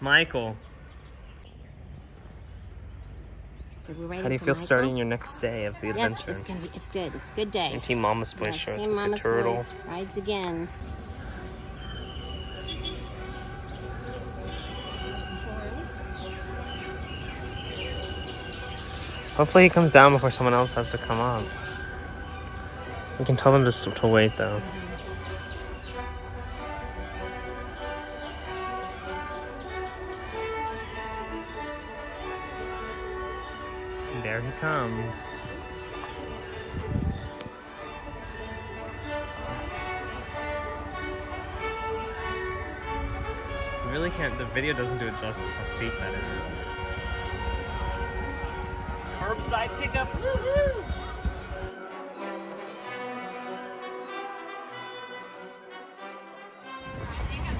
Michael. How do you feel starting your next day of the adventure? Yes, it's good. Good day. Your Team Mama's Boy shirts with the turtle. Boys rides again. Hopefully he comes down before someone else has to come up. We can tell them to wait though. And there he comes. You really can't, the video doesn't do it justice how steep that is. Curbside pickup, woohoo!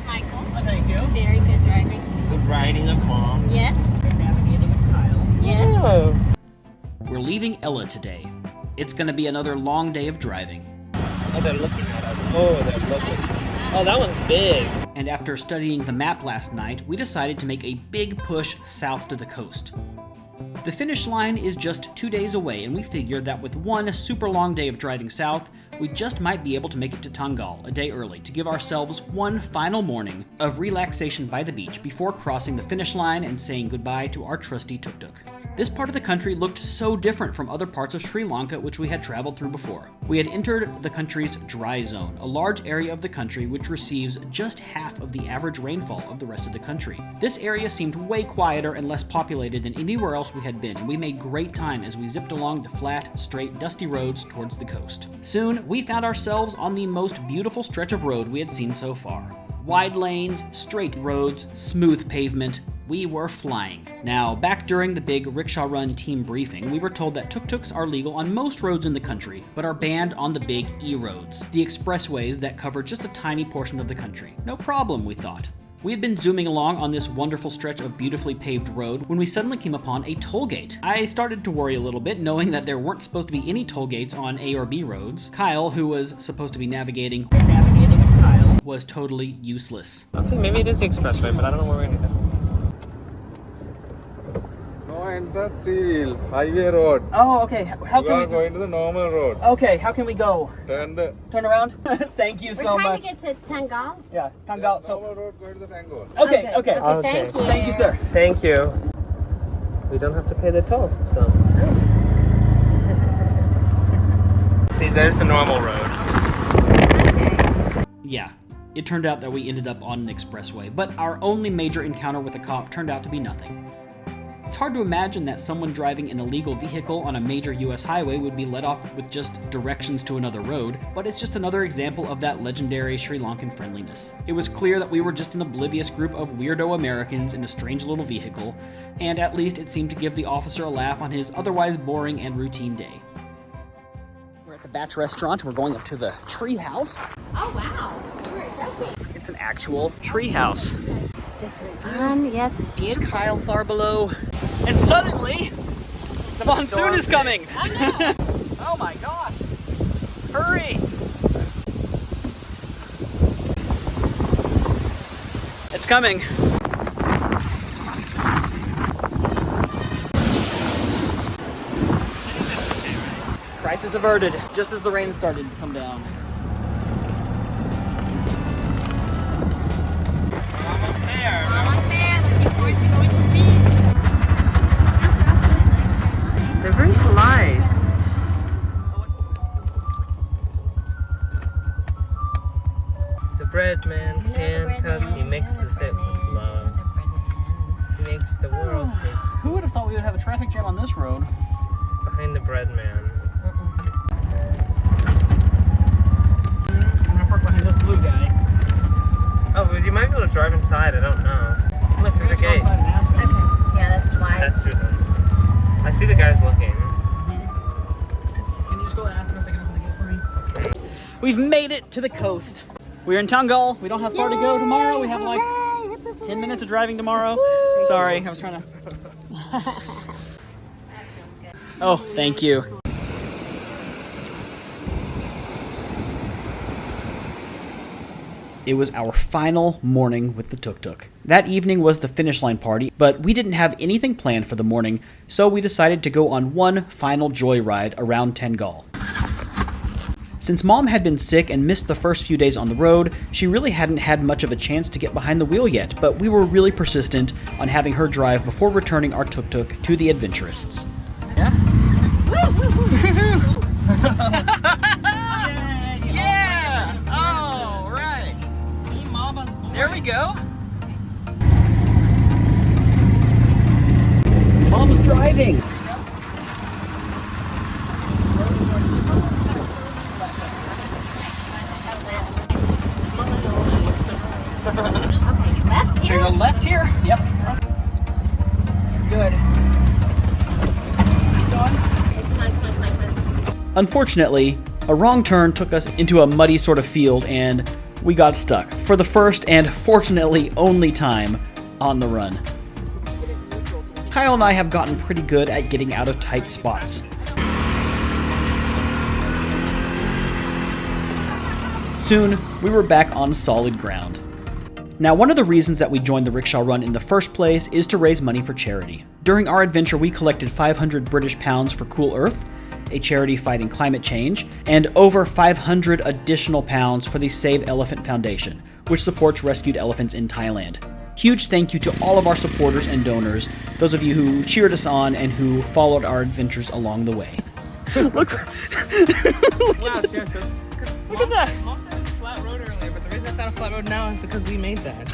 Michael. Oh, thank you. Very good driving. Good riding of Mom. Yes. Good navigating of Kyle. Yes. Oh. We're leaving Ella today. It's gonna be another long day of driving. Oh, they're looking at us. Oh, they're looking. Oh, that one's big. And after studying the map last night, we decided to make a big push south to the coast. The finish line is just 2 days away, and we figured that with one super long day of driving south, we just might be able to make it to Tangal a day early to give ourselves one final morning of relaxation by the beach before crossing the finish line and saying goodbye to our trusty tuk-tuk. This part of the country looked so different from other parts of Sri Lanka which we had traveled through before. We had entered the country's dry zone, a large area of the country which receives just half of the average rainfall of the rest of the country. This area seemed way quieter and less populated than anywhere else we had been, and we made great time as we zipped along the flat, straight, dusty roads towards the coast. Soon, we found ourselves on the most beautiful stretch of road we had seen so far. Wide lanes, straight roads, smooth pavement. We were flying. Now, back during the big Rickshaw Run team briefing, we were told that tuk-tuks are legal on most roads in the country, but are banned on the big E-roads, the expressways that cover just a tiny portion of the country. No problem, we thought. We had been zooming along on this wonderful stretch of beautifully paved road when we suddenly came upon a toll gate. I started to worry a little bit, knowing that there weren't supposed to be any toll gates on A or B roads. Kyle, who was supposed to be navigating was totally useless. Okay, maybe it is the expressway, but I don't know where we're gonna go. No, enter three-wheel, highway road. Oh, okay. How You can are we going to the normal road. Okay, how can we go? Turn around? Thank you so We're trying much. to get to Tangal. Yeah, Tangal. the So normal road going to the Tango. okay, good. okay. Okay, thank you. Thank you, sir. Thank you. We don't have to pay the toll, so. See, there's the normal road. Yeah, it turned out that we ended up on an expressway, but our only major encounter with a cop turned out to be nothing. It's hard to imagine that someone driving an illegal vehicle on a major US highway would be let off with just directions to another road, but it's just another example of that legendary Sri Lankan friendliness. It was clear that we were just an oblivious group of weirdo Americans in a strange little vehicle, and at least it seemed to give the officer a laugh on his otherwise boring and routine day. We're at the Batch restaurant. We're going up to the tree house. Oh, wow. You were joking. It's an actual tree house. This is fun. Yes, it's There's beautiful. Kyle far below. And suddenly, the monsoon is coming. I know. Oh my gosh. Hurry. It's coming. Crisis averted, just as the rain started to come down. Almost there. Almost there. Looking forward to going to the beach. They're very polite. The bread man handcuffs, he mixes it with love. He makes the world taste Who would have thought we would have a traffic jam on this road? behind the bread man. I'm gonna park behind this blue guy. Oh, but you might be able to drive inside, I don't know. Look, there's a Go gate. outside and ask him. Okay. Yeah, that's Just wise. pass through them. I see the guys looking. Can you just go ask them if they can open the gate for me? We've made it to the coast. We're in Tangal. We don't have far to go tomorrow. We have like 10 minutes of driving tomorrow. Sorry, I was trying to... Oh, thank you. It was our final morning with the tuk-tuk. That evening was the finish line party, but we didn't have anything planned for the morning, so we decided to go on one final joyride around Tengal. Since Mom had been sick and missed the first few days on the road, she really hadn't had much of a chance to get behind the wheel yet, but we were really persistent on having her drive before returning our tuk-tuk to the adventurists. Yeah? Yeah! Oh, right. There we go. Mom's driving. Left here? There's a left here. Yep. Good. Unfortunately, a wrong turn took us into a muddy sort of field and we got stuck for the first and fortunately only time on the run. Kyle and I have gotten pretty good at getting out of tight spots. Soon, we were back on solid ground. Now, one of the reasons that we joined the Rickshaw Run in the first place is to raise money for charity. During our adventure, we collected 500 British pounds for Cool Earth, a charity fighting climate change, and over 500 additional pounds for the Save Elephant Foundation, which supports rescued elephants in Thailand. Huge thank you to all of our supporters and donors, those of you who cheered us on and who followed our adventures along the way. Look. Wow, look at that. Mom said it was a flat road earlier, but the reason it's not a flat road now is because we made that.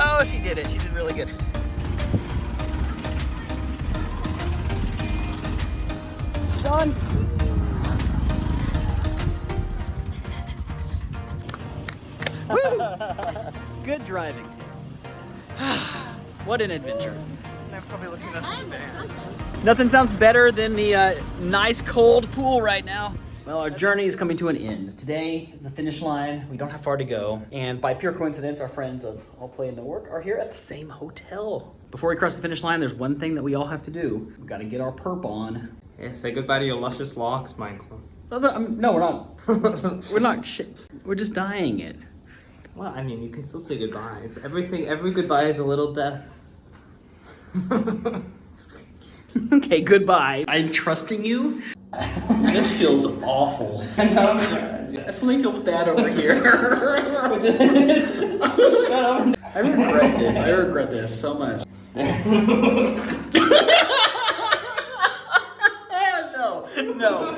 Oh, she did it. She did really good. Done. Good driving. What an adventure. They're probably looking at us in there. Nothing sounds better than the nice cold pool right now. Well, our journey is coming to an end. Today, the finish line, we don't have far to go. And by pure coincidence, our friends of All Play and No Work are here at the same hotel. Before we cross the finish line, there's one thing that we all have to do. We've got to get our perp on. Yeah, say goodbye to your luscious locks, Michael. No, we're not. We're not shit. We're just dyeing it. Well, I mean, you can still say goodbye. It's everything. Every goodbye is a little death. Okay, goodbye. I'm trusting you. This feels awful. This one feels bad over here. I regret this. I regret this so much. No.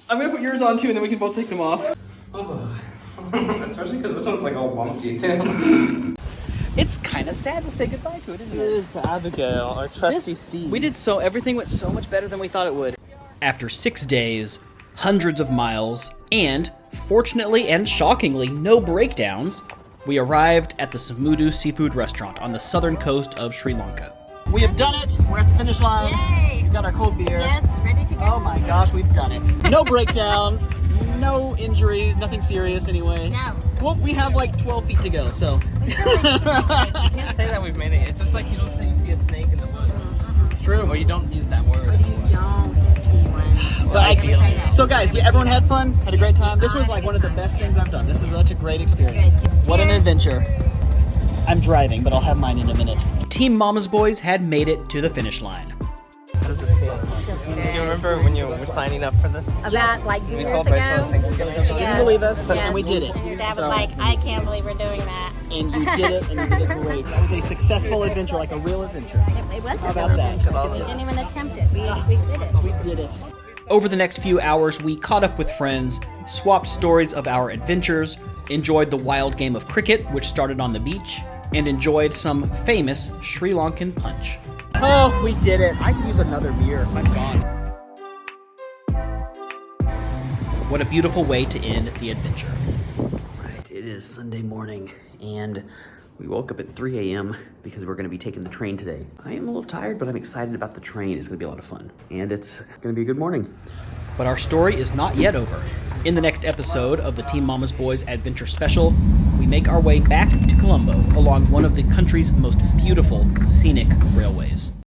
I'm gonna put yours on too, and then we can both take them off. Oh. Especially because this one's like all wonky too. It's kind of sad to say goodbye to it, isn't it? It is to Abigail, our trusty Steve. Everything went so much better than we thought it would. After 6 days, hundreds of miles, and fortunately and shockingly no breakdowns, we arrived at the Samudu Seafood Restaurant on the southern coast of Sri Lanka. We have done it. We're at the finish line. Yay! We've got our cold beer. Yes, ready to go. Oh my gosh, we've done it. No breakdowns, no injuries, nothing serious anyway. No. Well, we have like 12 feet to go, so. We feel like we can make it. You can't say that we've made it. It's just like you don't say you see a snake in the woods. It's true. Or you don't use that word. But you don't see one. But ideal. So guys, yeah, everyone had fun? Had a great time? This was like one of the best things I've done. This is such a great experience. Good. What an Cheers. adventure. I'm driving, but I'll have mine in a minute. Team Mama's Boys had made it to the finish line. How does it feel? Do you remember when you were signing up for this? About like 2 We years told ago. Rachel Thanksgiving. Yes. Did you believe us? Yes. And we did it. And your dad was So- like, I can't believe we're doing that. And you did it, and you did it great. That was a successful adventure, like a real adventure. It was a about real that? adventure. We didn't even attempt it. We did it. We did it. Over the next few hours, we caught up with friends, swapped stories of our adventures, enjoyed the wild game of cricket, which started on the beach, and enjoyed some famous Sri Lankan punch. Oh, we did it. I could use another beer. I'm gone. What a beautiful way to end the adventure. Right, it is Sunday morning, and we woke up at 3 a.m. because we're going to be taking the train today. I am a little tired, but I'm excited about the train. It's going to be a lot of fun, and it's going to be a good morning. But our story is not yet over. In the next episode of the Team Mama's Boys Adventure Special, we make our way back to Colombo along one of the country's most beautiful scenic railways.